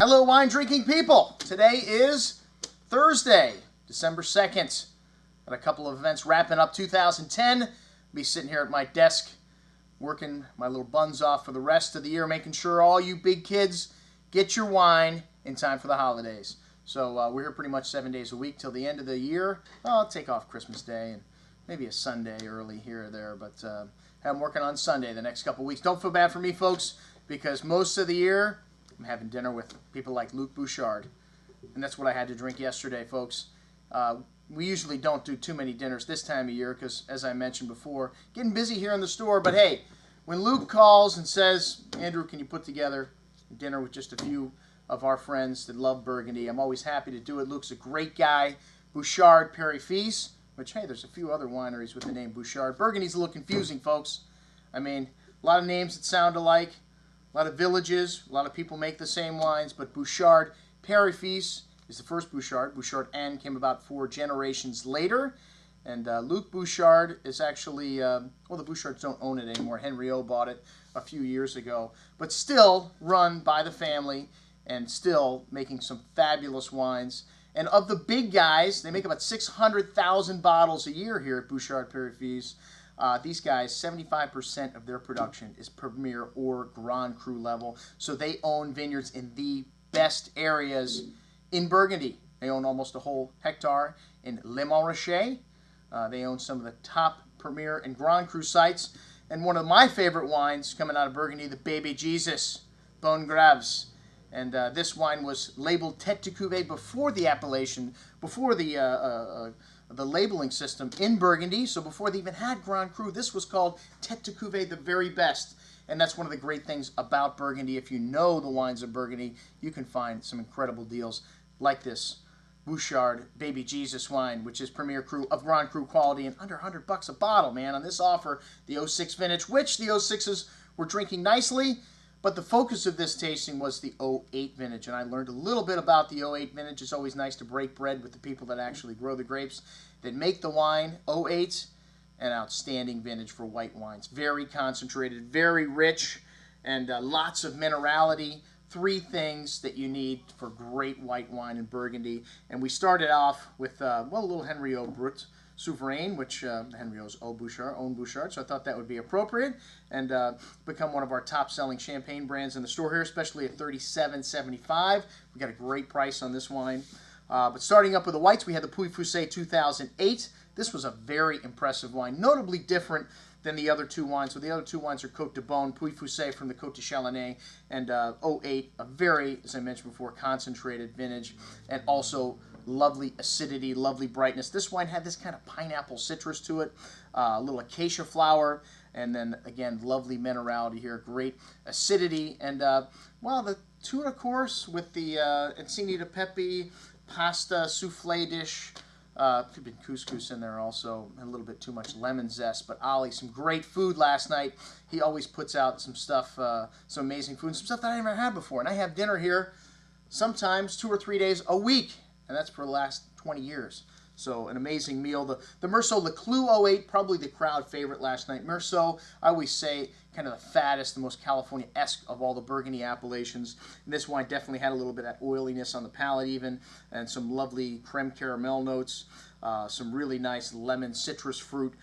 Hello, wine drinking people. Today is Thursday, December 2nd. Got a couple of events wrapping up 2010. Be sitting here at my desk working my little buns off for the rest of the year, making sure all you big kids get your wine in time for the holidays. So we're here pretty much 7 days a week till the end of the year. I'll take off Christmas Day and maybe a Sunday early here or there, but I'm working on Sunday the next couple weeks. Don't feel bad for me, folks, because most of the year I'm having dinner with people like Bouchard, and that's what I had to drink yesterday, folks. We usually don't do too many dinners this time of year because, as I mentioned before, getting busy here in the store. But hey, when Luke calls and says, Andrew, can you put together dinner with just a few of our friends that love Burgundy, I'm always happy to do it. Luke's a great guy. Bouchard, Perry-Fils, which, hey, there's a few other wineries with the name Bouchard. Burgundy's a little confusing, folks. I mean, a lot of names that sound alike, a lot of villages, a lot of people make the same wines, but Bouchard, Perry-Fils is the first Bouchard. Bouchard N came about 4 generations later. And Luc Bouchard is actually, well, the Bouchards don't own it anymore. Henriot bought it a few years ago. But still run by the family and still making some fabulous wines. And of the big guys, they make about 600,000 bottles a year here at Bouchard Perry-Fils. These guys, 75% of their production is Premier or Grand Cru level. So they own vineyards in the best areas in Burgundy. They own almost a whole hectare in Le Montrachet. They own some of the top Premier and Grand Cru sites. And one of my favorite wines coming out of Burgundy, the Baby Jesus, Bon Graves. And this wine was labeled Tête de Cuvée before the appellation, before the labeling system in Burgundy. So before they even had Grand Cru, this was called Tête de Cuvée, the very best. And that's one of the great things about Burgundy. If you know the wines of Burgundy, you can find some incredible deals like this Bouchard Baby Jesus wine, which is Premier Cru of Grand Cru quality and under $100 a bottle, man, on this offer, the 06 vintage, which the 06s were drinking nicely. But the focus of this tasting was the 08 vintage, and I learned a little bit about the 08 vintage. It's always nice to break bread with the people that actually grow the grapes, that make the wine. 08, an outstanding vintage for white wines. Very concentrated, very rich, and lots of minerality. 3 things that you need for great white wine in Burgundy. And we started off with, well, a little Henriot Brut Souverain, which Henriot's own Bouchard, so I thought that would be appropriate and become one of our top-selling champagne brands in the store here, especially at $37.75. We got a great price on this wine. But starting up with the whites, we had the Pouilly-Fuissé 2008. This was a very impressive wine, notably different than the other 2 wines. So the other 2 wines are Côte de Beaune, Pouilly-Fuissé from the Côte de Chalonnais, and 08, a very, as I mentioned before, concentrated vintage, and also lovely acidity, lovely brightness. This wine had this kind of pineapple citrus to it, a little acacia flower, and then, again, lovely minerality here, great acidity, and, well, the tuna course with the Insigne di Pepe pasta souffle dish. Could have been couscous in there also, and a little bit too much lemon zest. But Ali, some great food last night. He always puts out some stuff, some amazing food, and some stuff that I never had before. And I have dinner here sometimes 2 or 3 days a week, and that's for the last 20 years. So an amazing meal. The Meursault Leclus 08, probably the crowd favorite last night. Meursault, I always say, kind of the fattest, the most California-esque of all the Burgundy appellations. And this wine definitely had a little bit of that oiliness on the palate even, and some lovely creme caramel notes, some really nice lemon citrus fruit,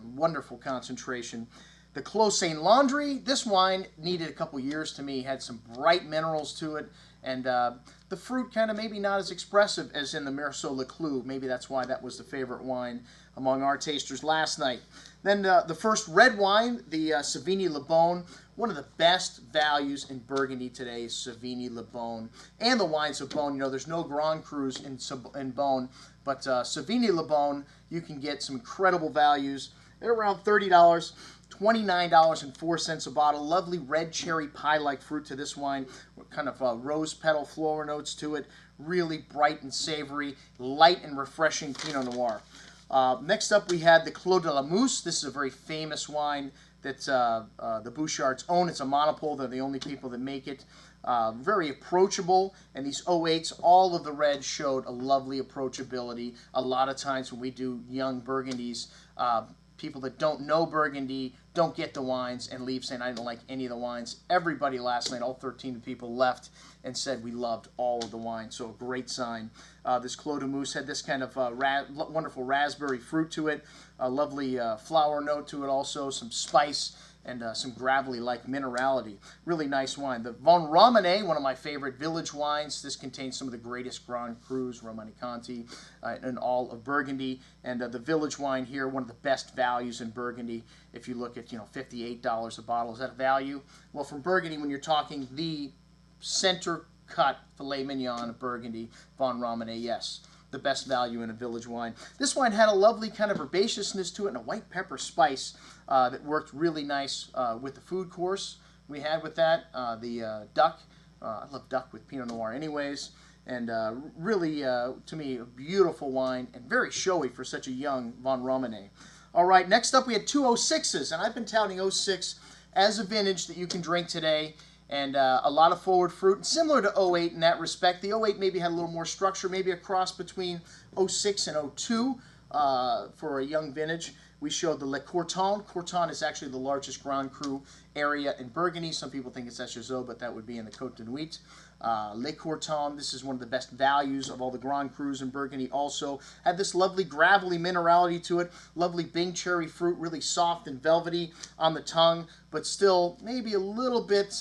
wonderful concentration. The Clos Saint Landry, this wine needed a couple years to me, had some bright minerals to it, and the fruit kind of maybe not as expressive as in the Meursault Leclus. Maybe that's why that was the favorite wine among our tasters last night. Then the first red wine, the Savigny-Le Bon. One of the best values in Burgundy today is Savigny-Le Bon. And the wines of Bon, you know, there's no Grand Crus in Bon, but Savigny-Le Bon, you can get some incredible values. They're around $30. $29.04 a bottle. Lovely red cherry pie-like fruit to this wine. Kind of rose petal flower notes to it. Really bright and savory. Light and refreshing Pinot Noir. Next up we had the Clos de la Mousse. This is a very famous wine that the Bouchards own. It's a monopole. They're the only people that make it. Very approachable, and these 08s, all of the reds showed a lovely approachability. A lot of times when we do young Burgundies, people that don't know Burgundy, don't get the wines, and leave saying, I didn't like any of the wines. Everybody last night, all 13 people left and said we loved all of the wine. So a great sign. This Clos de Mousse had this kind of wonderful raspberry fruit to it, a lovely flower note to it also, some spice, and some gravelly-like minerality. Really nice wine. The Von Romane, one of my favorite village wines. This contains some of the greatest Grand Crus, Romanée-Conti, in all of Burgundy. And the village wine here, one of the best values in Burgundy. If you look at, $58 a bottle, is that value? Well, from Burgundy, when you're talking the center-cut filet mignon of Burgundy, Von Romane, yes, the best value in a village wine. This wine had a lovely kind of herbaceousness to it and a white pepper spice that worked really nice with the food course we had with that. The duck, I love duck with Pinot Noir anyways, and really, to me, a beautiful wine and very showy for such a young Von Romane. All right, next up we had two 06s, and I've been touting 06 as a vintage that you can drink today. And a lot of forward fruit, similar to 08 in that respect. The 08 maybe had a little more structure, maybe a cross between 06 and 02 for a young vintage. We showed the Le Courton. Courton is actually the largest Grand Cru area in Burgundy. Some people think it's Echezeaux, but that would be in the Côte de Nuit. Le Courton, this is one of the best values of all the Grand Crus in Burgundy also. Had this lovely gravelly minerality to it, lovely Bing cherry fruit, really soft and velvety on the tongue, but still maybe a little bit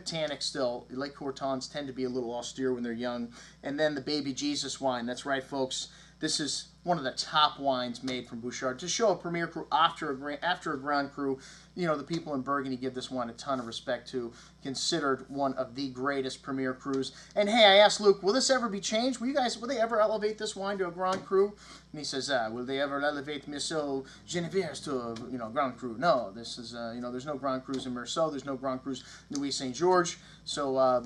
tannic still. Le Courtons tend to be a little austere when they're young. And then the Baby Jesus wine, that's right folks. This is one of the top wines made from Bouchard. To show a Premier Cru after a Grand Cru, the people in Burgundy give this wine a ton of respect to. Considered one of the greatest Premier Crus. And hey, I asked Luke, will this ever be changed? Will they ever elevate this wine to a Grand Cru? And he says, will they ever elevate Meursault Geneviève to a Grand Cru? No, this is there's no Grand Crus in Meursault. There's no Grand Crus in Louis Saint George. So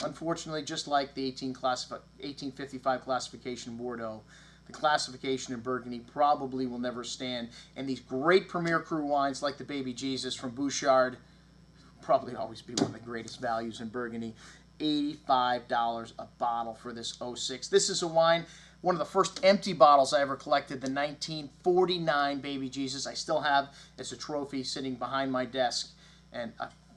unfortunately, just like the 1855 classification in Bordeaux, the classification in Burgundy probably will never stand. And these great Premier Cru wines like the Baby Jesus from Bouchard probably always be one of the greatest values in Burgundy. $85 a bottle for this 06. This is a wine, one of the first empty bottles I ever collected, the 1949 Baby Jesus. I still have, it's a trophy sitting behind my desk. And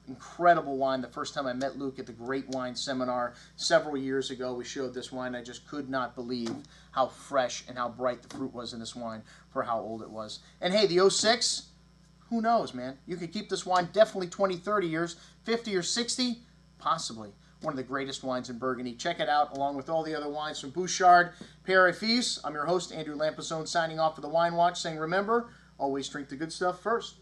incredible wine. The first time I met Luke at the Great Wine Seminar several years ago, we showed this wine. I just could not believe how fresh and how bright the fruit was in this wine for how old it was. And hey, the 06, who knows, man? You could keep this wine definitely 20, 30 years, 50 or 60, possibly. One of the greatest wines in Burgundy. Check it out along with all the other wines from Bouchard. Père et Fils. I'm your host, Andrew Lampasone, signing off for the Wine Watch, saying remember, always drink the good stuff first.